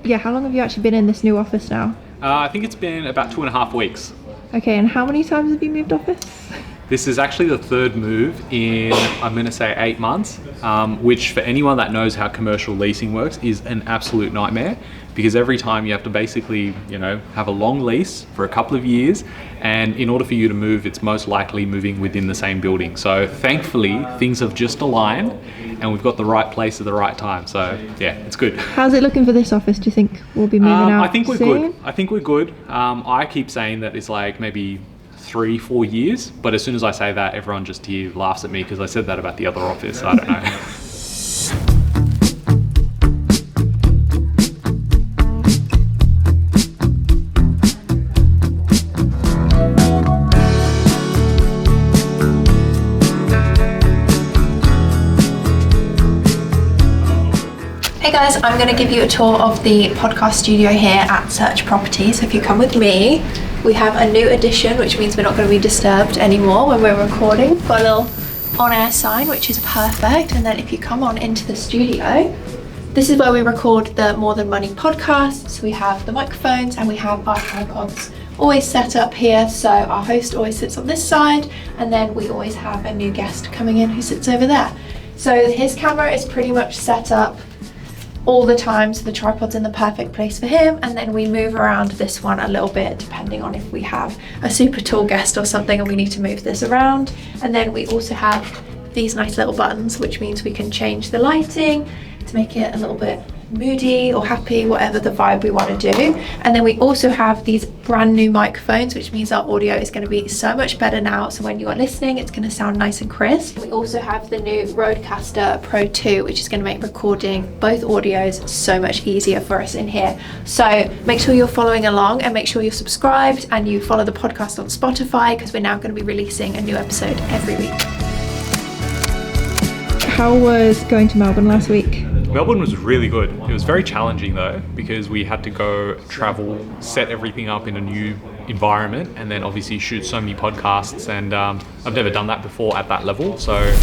yeah, how long have you actually been in this new office now? I think it's been about 2.5 weeks. Okay, and how many times have you moved office? This is actually the third move in, I'm going to say 8 months, which for anyone that knows how commercial leasing works is an absolute nightmare, because every time you have to basically, have a long lease for a couple of years, and in order for you to move, it's most likely moving within the same building. So thankfully, things have just aligned and we've got the right place at the right time. So yeah, it's good. How's it looking for this office? Do you think we'll be moving out I think we're soon? good. I think we're good. I keep saying that it's like maybe 3-4 years, but as soon as I say that, everyone just here laughs at me because I said that about the other office. I don't know. Hey guys, I'm going to give you a tour of the podcast studio here at Search Properties. So if you come with me, we have a new addition, which means we're not going to be disturbed anymore when we're recording. We've got a little on-air sign, which is perfect. And then if you come on into the studio, this is where we record the More Than Money podcast. So we have the microphones and we have our tripods always set up here. So our host always sits on this side, and then we always have a new guest coming in who sits over there. So his camera is pretty much set up all the time, so the tripod's in the perfect place for him, and then we move around this one a little bit depending on if we have a super tall guest or something and we need to move this around. And then we also have these nice little buttons, which means we can change the lighting to make it a little bit moody or happy, whatever the vibe we want to do. And then we also have these brand new microphones, which means our audio is going to be so much better now, so when you are listening it's going to sound nice and crisp. We also have the new Rodecaster Pro 2, which is going to make recording both audios so much easier for us in here. So make sure you're following along and make sure you're subscribed and you follow the podcast on Spotify, because we're now going to be releasing a new episode every week. How was going to Melbourne last week? Melbourne was really good. It was very challenging though, because we had to go travel, set everything up in a new environment, and then obviously shoot so many podcasts, and I've never done that before at that level, so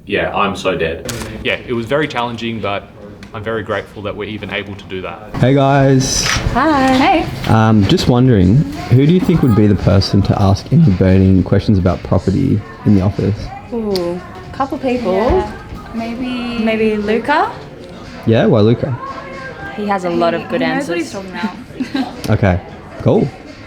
yeah, I'm so dead. Yeah, it was very challenging, but I'm very grateful that we're even able to do that. Hey guys. Hi. Hey. Just wondering, who do you think would be the person to ask any burning questions about property in the office? Ooh, couple people. Yeah. Maybe Luca. Yeah, why Luca? He has a lot of good He knows what he's answers. talking about. Okay, cool.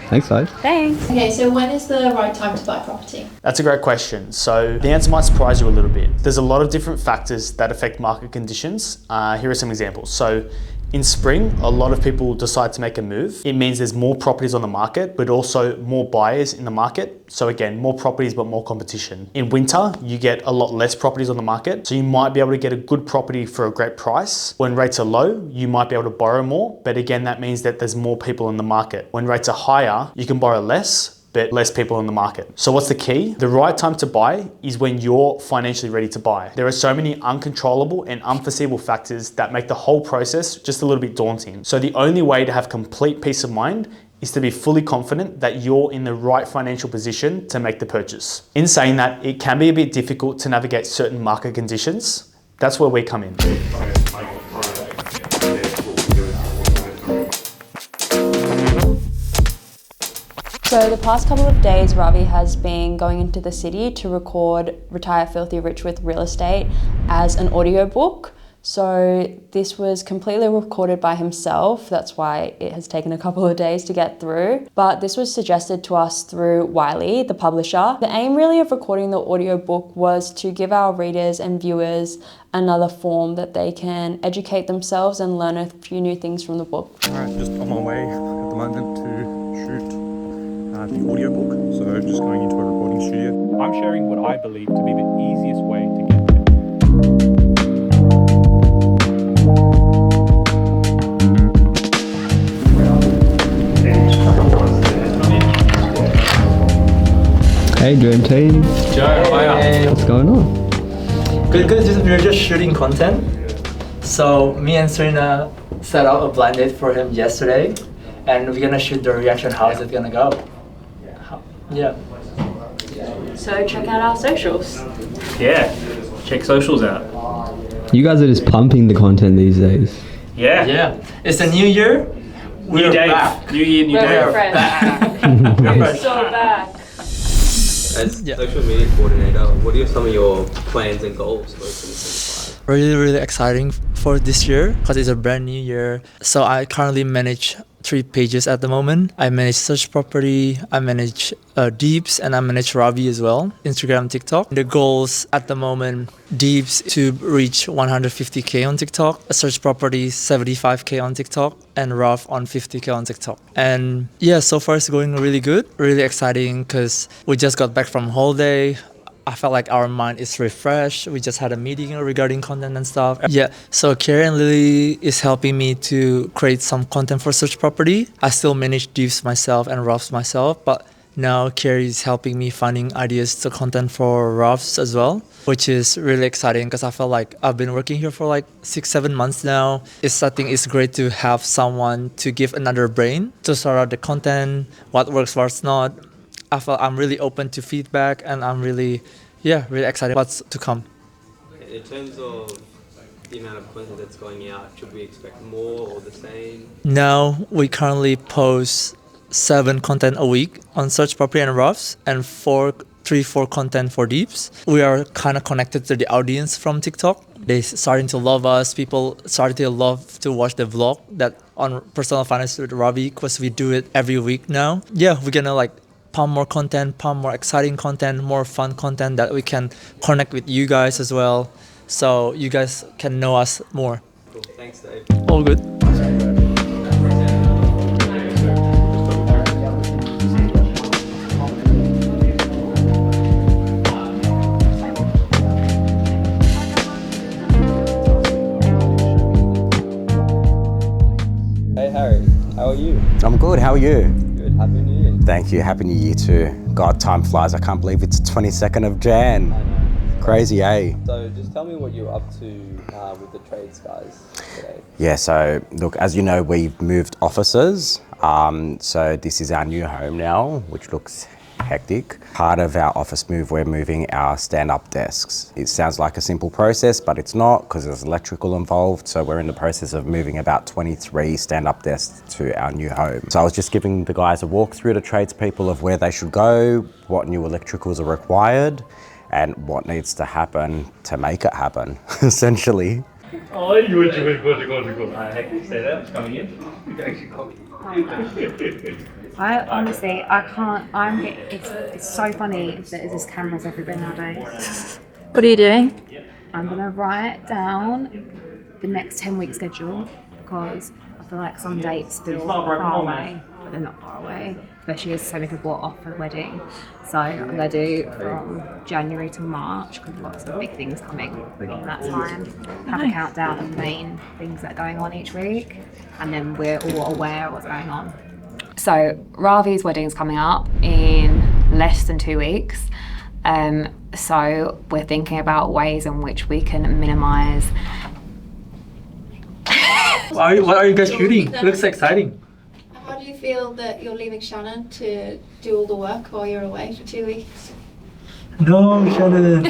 Thanks guys. Thanks. Okay, so when is the right time to buy property? That's a great question. So the answer might surprise you a little bit. There's a lot of different factors that affect market conditions. Here are some examples. So in spring, a lot of people decide to make a move. It means there's more properties on the market, but also more buyers in the market. So again, more properties, but more competition. In winter, you get a lot less properties on the market. So you might be able to get a good property for a great price. When rates are low, you might be able to borrow more. But again, that means that there's more people in the market. When rates are higher, you can borrow less, but less people in the market. So what's the key? The right time to buy is when you're financially ready to buy. There are so many uncontrollable and unforeseeable factors that make the whole process just a little bit daunting. So the only way to have complete peace of mind is to be fully confident that you're in the right financial position to make the purchase. In saying that, it can be a bit difficult to navigate certain market conditions. That's where we come in. So the past couple of days, Ravi has been going into the city to record Retire Filthy Rich with Real Estate as an audiobook. So this was completely recorded by himself. That's why it has taken a couple of days to get through. But this was suggested to us through Wiley, the publisher. The aim really of recording the audiobook was to give our readers and viewers another form that they can educate themselves and learn a few new things from the book. Alright, just on my way at the moment to shoot the audiobook, so just going into a recording studio. I'm sharing what I believe to be the easiest way to get there. Hey Dream Team. Joe, hiya. What's going on? Good. We're just shooting content. So me and Serena set out a blind date for him yesterday, and we're gonna shoot the reaction. How is it gonna go? Yeah. So check out our socials. Yeah, check socials out. You guys are just pumping the content these days. Yeah. Yeah. It's a new year. We're back. New year, new We're day. back. We're so back. As social media coordinator, what are some of your plans and goals for 2025? Really exciting for this year because it's a brand new year. So I currently manage 3 pages at the moment. I manage search property, I manage Deeps, and I manage Ravi as well, Instagram, TikTok. The goals at the moment, Deeps to reach 150k on TikTok, search property 75k on TikTok, and Rav on 50k on TikTok. And yeah, so far it's going really good, really exciting because we just got back from holiday. I felt like our mind is refreshed. We just had a meeting regarding content and stuff. Yeah, so Carrie and Lily is helping me to create some content for search property. I still manage Divs myself and Roughs myself, but now Carrie is helping me finding ideas to content for Roughs as well, which is really exciting because I felt like I've been working here for like 6-7 months now. I think it's great to have someone to give another brain to sort out the content, what works, what's not. I felt I'm really open to feedback and I'm really excited what's to come. In terms of the amount of content that's going out, should we expect more or the same? Now we currently post 7 content a week on search property and roughs and 4 content for deeps. We are kind of connected to the audience from TikTok. They starting to love us. People starting to love to watch the vlog that on personal finance with Ravi because we do it every week now. Yeah, we're gonna like pump more content, pump more exciting content, more fun content that we can connect with you guys as well, so you guys can know us more. Cool. Thanks, Dave. All good. Hey Harry, how are you? I'm good, how are you? Good, Happy New Year. Thank you, Happy New Year too. God, time flies, I can't believe it's 22nd of Jan. I know. Crazy, eh? So just tell me what you're up to with the trades guys today. Yeah, so look, as you know, we've moved offices. So this is our new home now, which looks hectic. Part of our office move, we're moving our stand-up desks. It sounds like a simple process, but it's not because there's electrical involved. So we're in the process of moving about 23 stand-up desks to our new home. So I was just giving the guys a walk through the tradespeople of where they should go, what new electricals are required, and what needs to happen to make it happen, essentially. Oh, you good. I hate say that. It's coming in. You can actually copy. I honestly, I can't. It's so funny that there's just cameras everywhere nowadays. What are you doing? I'm gonna write down the next 10-week schedule because I feel like some dates feel far away, but they're not far away. Especially as so many people are off for the wedding. So I'm gonna do from January to March because lots of big things coming in that time. Have a countdown of main things that are going on each week, and then we're all aware of what's going on. So Ravi's wedding is coming up in less than 2 weeks. So we're thinking about ways in which we can minimise. What are you guys shooting? It looks exciting. How do you feel that you're leaving Shannon to do all the work while you're away for 2 weeks? No, Shannon.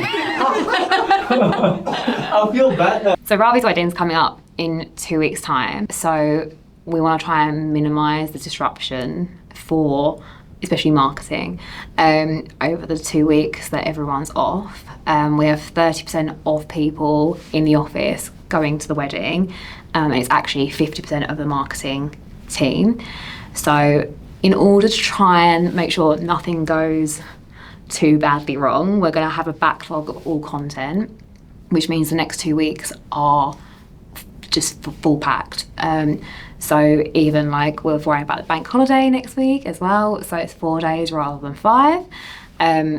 I feel bad now. So Ravi's wedding is coming up in 2 weeks' time. So we want to try and minimise the disruption for especially marketing over the 2 weeks that everyone's off. We have 30% of people in the office going to the wedding, and it's actually 50% of the marketing team. So in order to try and make sure nothing goes too badly wrong, we're going to have a backlog of all content, which means the next 2 weeks are just full packed. So even like we're worrying about the bank holiday next week as well, so it's 4 days rather than 5.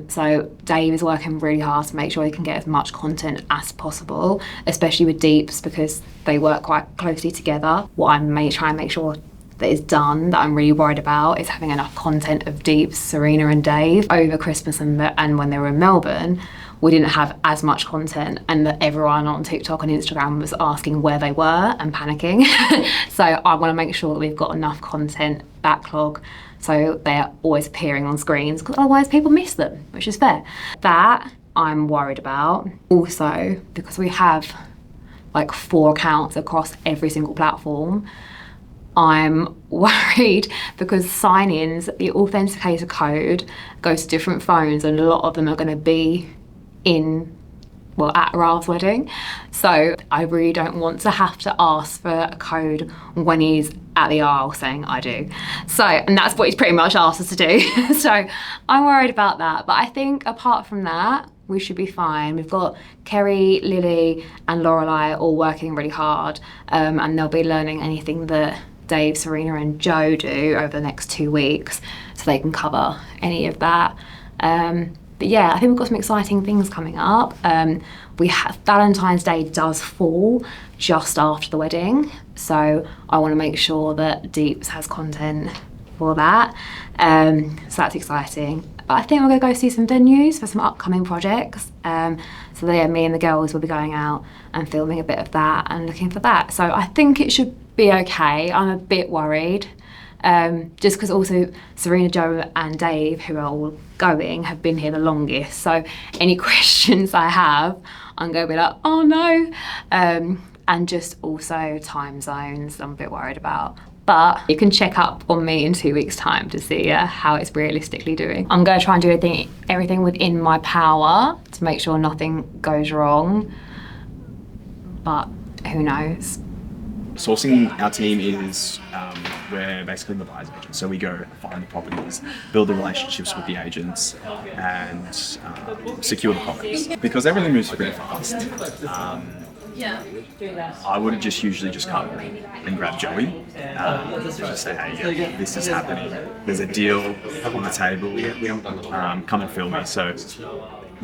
So Dave is working really hard to make sure he can get as much content as possible, especially with Deeps because they work quite closely together. What I may try and make sure that is done that I'm really worried about is having enough content of Deeps, Serena and Dave over Christmas and when they were in Melbourne. We didn't have as much content, and that everyone on TikTok and Instagram was asking where they were and panicking. So I want to make sure that we've got enough content backlog so they're always appearing on screens, because otherwise people miss them, which is fair. That I'm worried about. Also, because we have like 4 accounts across every single platform. I'm worried because sign-ins, the authenticator code goes to different phones, and a lot of them are going to be at Ravis Wedding. So I really don't want to have to ask for a code when he's at the aisle saying I do. So, and that's what he's pretty much asked us to do. So I'm worried about that. But I think apart from that, we should be fine. We've got Kerry, Lily and Lorelei all working really hard, and they'll be learning anything that Dave, Serena and Joe do over the next 2 weeks, so they can cover any of that. But yeah, I think we've got some exciting things coming up. We have Valentine's Day does fall just after the wedding, so I want to make sure that Deeps has content for that. So that's exciting. But I think we're going to go see some venues for some upcoming projects. So yeah, me and the girls will be going out and filming a bit of that and looking for that. So I think it should be okay. I'm a bit worried. Just because also Serena, Joe and Dave, who are all going, have been here the longest. So any questions I have, I'm going to be like, oh no. And just also time zones I'm a bit worried about. But you can check up on me in 2 weeks' time to see how it's realistically doing. I'm going to try and do everything within my power to make sure nothing goes wrong. But who knows? Sourcing our team is we're basically the buyer's agent. So we go find the properties, build the relationships with the agents, and secure the properties. Because everything moves pretty fast. I would just usually just come and grab Joey and just say, hey, yeah, this is happening. There's a deal on the table. Come and film me. So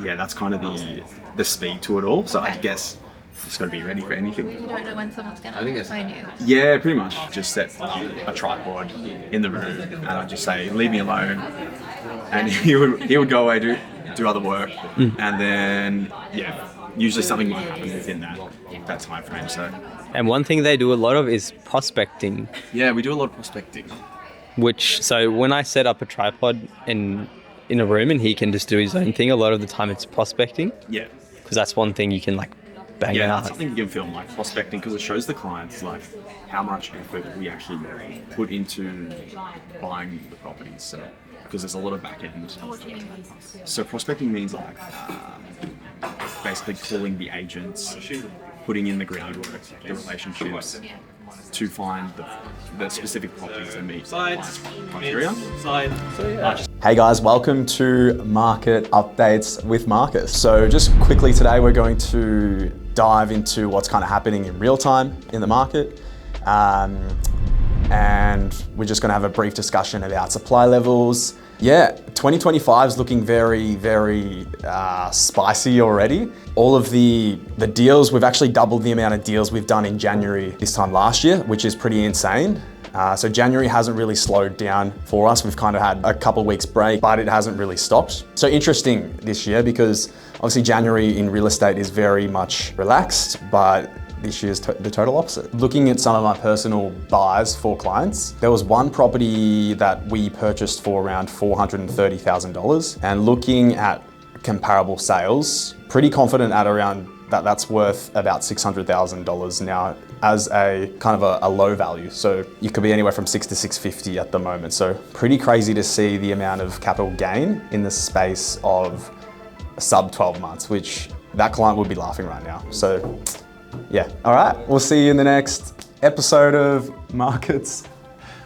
yeah, that's kind of the speed to it all. So I guess just got to be ready for anything. You don't know when someone's going to find you. Yeah, pretty much. Just set a tripod in the room and I'd just say, leave me alone. And he would go away, do other work. And then, yeah, usually something might happen within that time frame. So. And one thing they do a lot of is prospecting. Yeah, we do a lot of prospecting. So when I set up a tripod in a room and he can just do his own thing, a lot of the time it's prospecting. Yeah. Because that's one thing you can bang out. That's something you can film, like prospecting, because it shows the clients like how much effort we actually put into buying the properties. So, because there's a lot of back end. So prospecting means like basically calling the agents, putting in the groundwork, the relationships to find the specific properties that meet criteria. Hey guys, welcome to Market Updates with Marcus. So just quickly today, we're going to dive into what's kind of happening in real time in the market. And we're just gonna have a brief discussion about supply levels. Yeah, 2025 is looking very, very spicy already. All of the deals, we've actually doubled the amount of deals we've done in January this time last year, which is pretty insane. So January hasn't really slowed down for us. We've kind of had a couple of weeks break, but it hasn't really stopped. So interesting this year because obviously January in real estate is very much relaxed, but this year's the total opposite. Looking at some of my personal buys for clients, there was one property that we purchased for around $430,000, and looking at comparable sales, pretty confident at around that's worth about $600,000 now as a kind of a low value. So you could be anywhere from 6 to 650 at the moment. So pretty crazy to see the amount of capital gain in the space of sub 12 months, which that client would be laughing right now. So yeah, all right. We'll see you in the next episode of Markets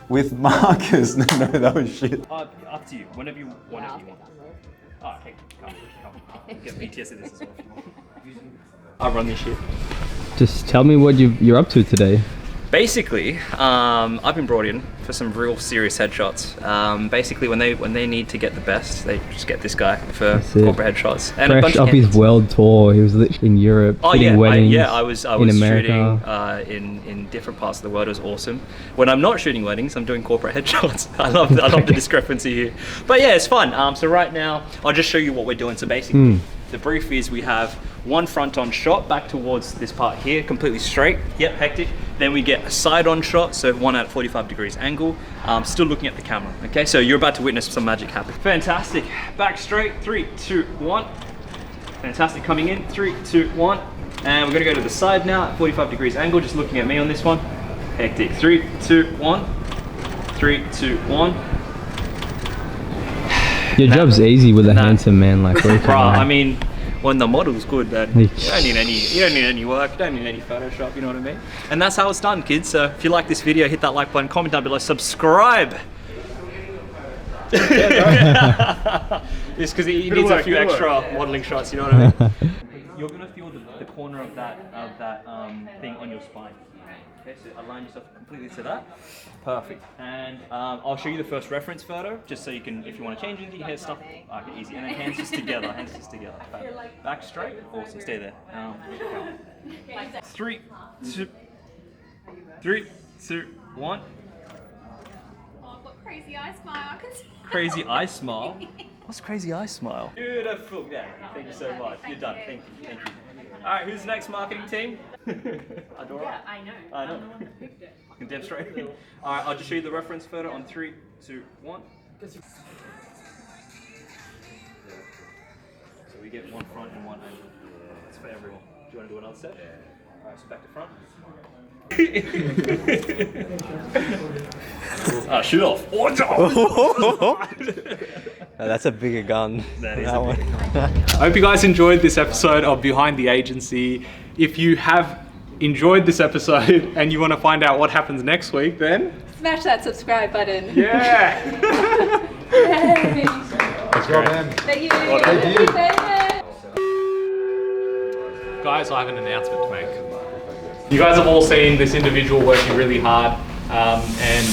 with Marcus. No, that was shit. Up to you, whenever you want. Oh, okay, come. Get BTS in this as well. I'll run this shit. Just tell me what you're up to today. Basically, I've been brought in for some real serious headshots. Basically, when they need to get the best, they just get this guy for corporate headshots. And fresh a bunch off his world tour, he was literally in Europe, weddings. I was shooting in different parts of the world. It was awesome. When I'm not shooting weddings, I'm doing corporate headshots. I love the discrepancy here. But yeah, it's fun. So right now, I'll just show you what we're doing. So basically, the brief is we have one front on shot back towards this part here, completely straight. Yep, hectic. Then we get a side on shot, so one at 45 degrees angle, still looking at the camera. Okay, so you're about to witness some magic happen. Fantastic. Back straight, 3, 2, 1. Fantastic. Coming in, 3, 2, 1. And we're gonna go to the side now at 45 degrees angle, just looking at me on this one. Hectic. 3, 2, 1. 3, 2, 1. Your job's easy with a handsome man like Luke. Bruh, I mean, when the model's good, then you don't need any work, you don't need any Photoshop, you know what I mean? And that's how it's done, kids. So if you like this video, hit that like button, comment down below, subscribe. Just because he needs a few extra modeling shots, you know what I mean? You're gonna feel the corner of that thing on your spine. Okay, so align yourself completely to that. Perfect. And I'll show you the first reference photo, just so you can, if you want to change anything, here's stuff. Okay, easy. And then hands just together. Hands just together. Back straight. Awesome. Stay there. 3, 2, 1. Crazy eye smile. Crazy eye smile. What's crazy eye smile? Beautiful. Yeah. Thank you so much. You're done. Thank you. Thank you. All right. Who's the next marketing team? Adora. Yeah, I know. I know. I'm the one that picked it. I can demonstrate. All right. I'll just show you the reference photo on 3, 2, 1. So we get one front and one angle. That's for everyone. Do you want to do another set? All right. So back to front. Shoot off. That's a bigger gun. That is that one. I hope you guys enjoyed this episode of Behind the Agency. If you have enjoyed this episode and you want to find out what happens next week, then Smash that subscribe button. yeah. Yay. That's great. Thank you. Thank you. Thank Guys, I have an announcement to make. You guys have all seen this individual working really hard and